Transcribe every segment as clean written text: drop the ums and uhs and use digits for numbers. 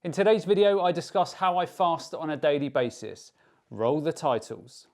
In today's video, I discuss how I fast on a daily basis. Roll the titles.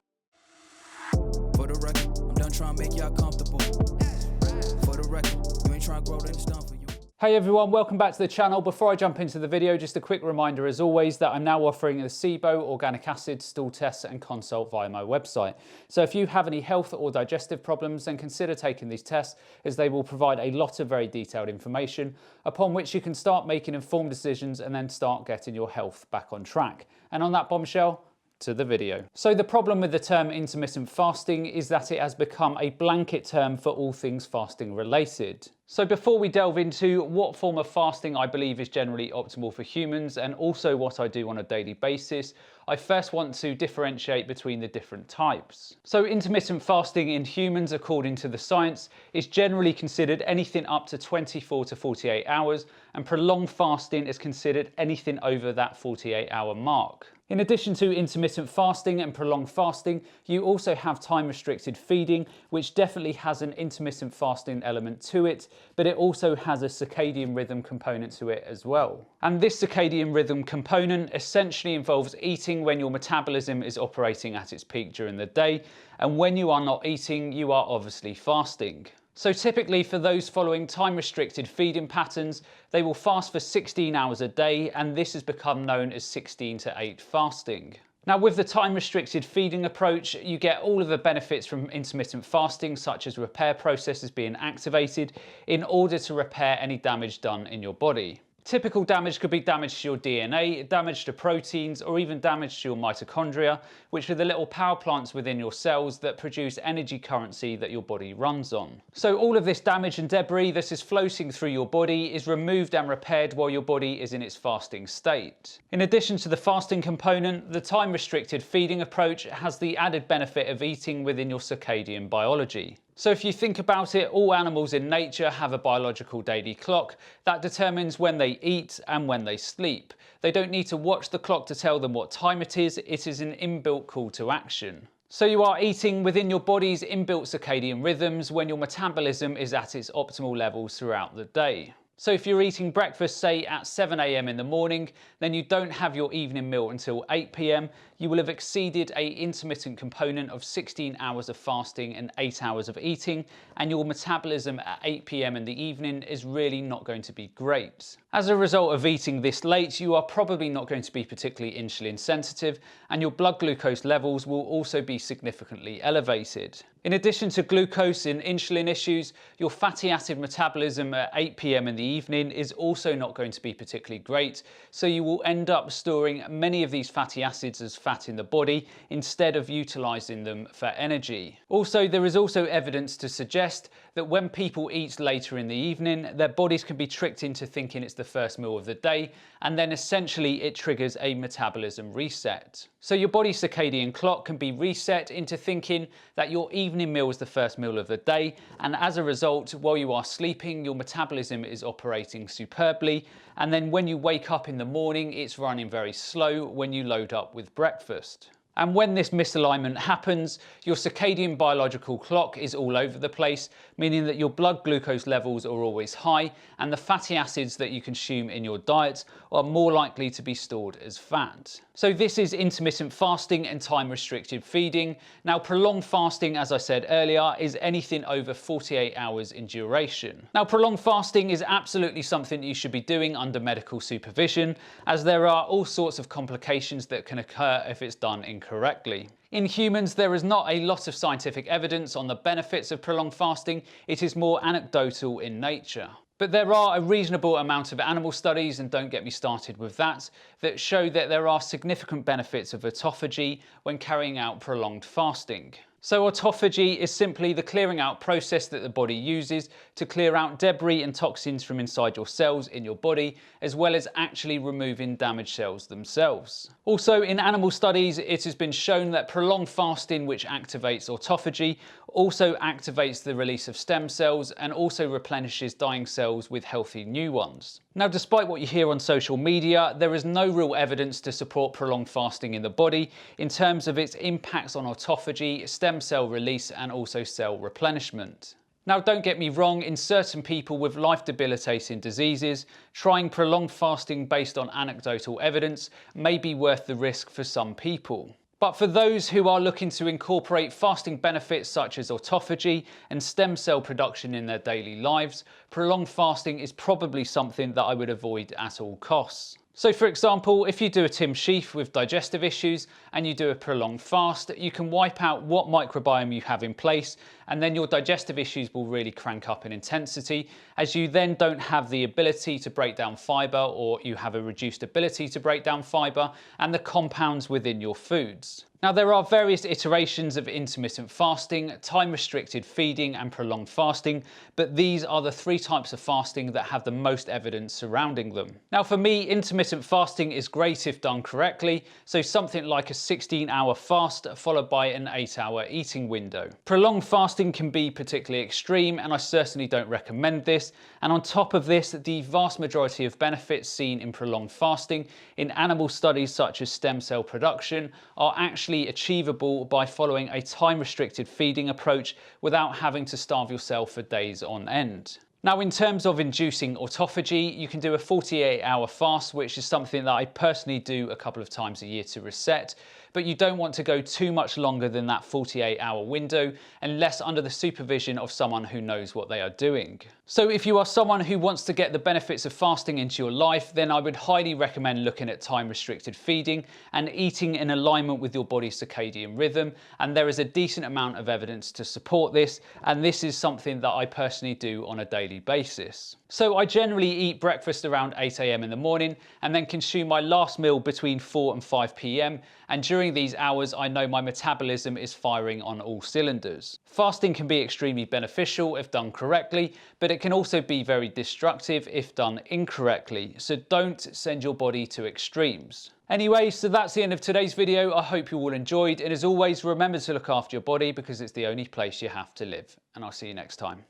For the record, I'm done trying to make y'all comfortable. For the record, you ain't trying to grow, then it's done for you. Hey everyone, welcome back to the channel. Before I jump into the video, just a quick reminder as always that I'm now offering the SIBO, organic acid, stool tests and consult via my website. So if you have any health or digestive problems, then consider taking these tests as they will provide a lot of very detailed information upon which you can start making informed decisions and then start getting your health back on track. And on that bombshell, to the video. So the problem with the term intermittent fasting is that it has become a blanket term for all things fasting related. So before we delve into what form of fasting I believe is generally optimal for humans and also what I do on a daily basis, I first want to differentiate between the different types. So intermittent fasting in humans, according to the science, is generally considered anything up to 24 to 48 hours, and prolonged fasting is considered anything over that 48-hour mark. In addition to intermittent fasting and prolonged fasting, you also have time-restricted feeding, which definitely has an intermittent fasting element to it, but it also has a circadian rhythm component to it as well. And this circadian rhythm component essentially involves eating when your metabolism is operating at its peak during the day, and when you are not eating, you are obviously fasting. So typically for those following time-restricted feeding patterns, they will fast for 16 hours a day, and this has become known as 16-8 fasting. Now with the time-restricted feeding approach, you get all of the benefits from intermittent fasting, such as repair processes being activated in order to repair any damage done in your body. Typical damage could be damage to your DNA, damage to proteins, or even damage to your mitochondria, which are the little power plants within your cells that produce energy currency that your body runs on. So all of this damage and debris that is floating through your body is removed and repaired while your body is in its fasting state. In addition to the fasting component, the time-restricted feeding approach has the added benefit of eating within your circadian biology. So if you think about it, all animals in nature have a biological daily clock that determines when they eat and when they sleep. They don't need to watch the clock to tell them what time it is an inbuilt call to action. So you are eating within your body's inbuilt circadian rhythms when your metabolism is at its optimal levels throughout the day. So if you're eating breakfast, say at 7 AM in the morning, then you don't have your evening meal until 8 PM, you will have exceeded an intermittent component of 16 hours of fasting and 8 hours of eating, and your metabolism at 8 PM in the evening is really not going to be great. As a result of eating this late, you are probably not going to be particularly insulin sensitive, and your blood glucose levels will also be significantly elevated. In addition to glucose and insulin issues, your fatty acid metabolism at 8 PM in the evening is also not going to be particularly great, so you will end up storing many of these fatty acids as fat in the body instead of utilizing them for energy. Also, there is also evidence to suggest that when people eat later in the evening, their bodies can be tricked into thinking it's the first meal of the day, and then essentially it triggers a metabolism reset. So your body's circadian clock can be reset into thinking that your evening meal is the first meal of the day, and as a result, while you are sleeping, your metabolism is operating superbly, and then when you wake up in the morning, it's running very slow when you load up with breakfast. And when this misalignment happens, your circadian biological clock is all over the place, meaning that your blood glucose levels are always high, and the fatty acids that you consume in your diet are more likely to be stored as fat. So this is intermittent fasting and time-restricted feeding. Now, prolonged fasting, as I said earlier, is anything over 48 hours in duration. Now, prolonged fasting is absolutely something you should be doing under medical supervision, as there are all sorts of complications that can occur if it's done incorrectly. In humans, there is not a lot of scientific evidence on the benefits of prolonged fasting. It is more anecdotal in nature. But there are a reasonable amount of animal studies, and don't get me started with that, that show that there are significant benefits of autophagy when carrying out prolonged fasting. So autophagy is simply the clearing out process that the body uses to clear out debris and toxins from inside your cells in your body, as well as actually removing damaged cells themselves. Also, in animal studies, it has been shown that prolonged fasting, which activates autophagy, also activates the release of stem cells and also replenishes dying cells with healthy new ones. Now, despite what you hear on social media, there is no real evidence to support prolonged fasting in the body in terms of its impacts on autophagy, stem cell release, and also cell replenishment. Now, don't get me wrong, in certain people with life-debilitating diseases, trying prolonged fasting based on anecdotal evidence may be worth the risk for some people. But for those who are looking to incorporate fasting benefits such as autophagy and stem cell production in their daily lives, prolonged fasting is probably something that I would avoid at all costs. So for example, if you do a Tim Sheaf with digestive issues and you do a prolonged fast, you can wipe out what microbiome you have in place, and then your digestive issues will really crank up in intensity, as you then don't have the ability to break down fiber, or you have a reduced ability to break down fiber and the compounds within your foods. Now, there are various iterations of intermittent fasting, time-restricted feeding and prolonged fasting, but these are the three types of fasting that have the most evidence surrounding them. Now, for me, intermittent fasting is great if done correctly, so something like a 16-hour fast followed by an 8-hour eating window. Prolonged fasting can be particularly extreme, and I certainly don't recommend this. And on top of this, the vast majority of benefits seen in prolonged fasting in animal studies such as stem cell production are actually achievable by following a time-restricted feeding approach without having to starve yourself for days on end. Now, in terms of inducing autophagy, you can do a 48-hour fast, which is something that I personally do a couple of times a year to reset, but you don't want to go too much longer than that 48-hour window unless under the supervision of someone who knows what they are doing. So if you are someone who wants to get the benefits of fasting into your life, then I would highly recommend looking at time-restricted feeding and eating in alignment with your body's circadian rhythm, and there is a decent amount of evidence to support this, and this is something that I personally do on a daily basis. So I generally eat breakfast around 8 AM in the morning and then consume my last meal between 4 and 5 PM, and during these hours I know my metabolism is firing on all cylinders. Fasting can be extremely beneficial if done correctly, but it can also be very destructive if done incorrectly, so don't send your body to extremes. Anyway, so that's the end of today's video. I hope you all enjoyed, and as always, remember to look after your body because it's the only place you have to live, and I'll see you next time.